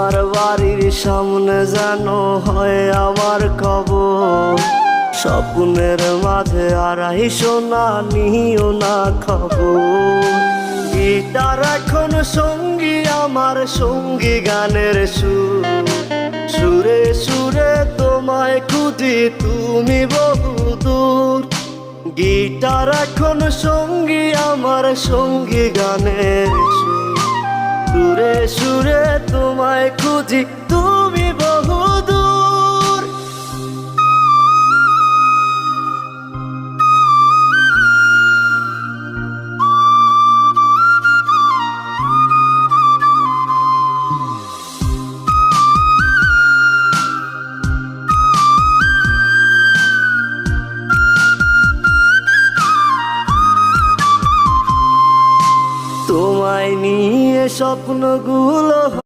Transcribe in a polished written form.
তোমার বাড়ির সামনে যেন হয় আমার কবর। স্বপ্নের মাঝে আড়াই সোনা নিও না খবর। গিটার এখন সঙ্গী আমার, সঙ্গী গানের সুর। সুরে সুরে তোমায় খুঁজি তুমি বহুদূর। গিটার এখন সঙ্গী আমার, সঙ্গী গানের সুর। সুরে সুরে তোমায় খুঁজি তুমি বহুদূর। তোমায় নিয়ে স্বপ্নগুলো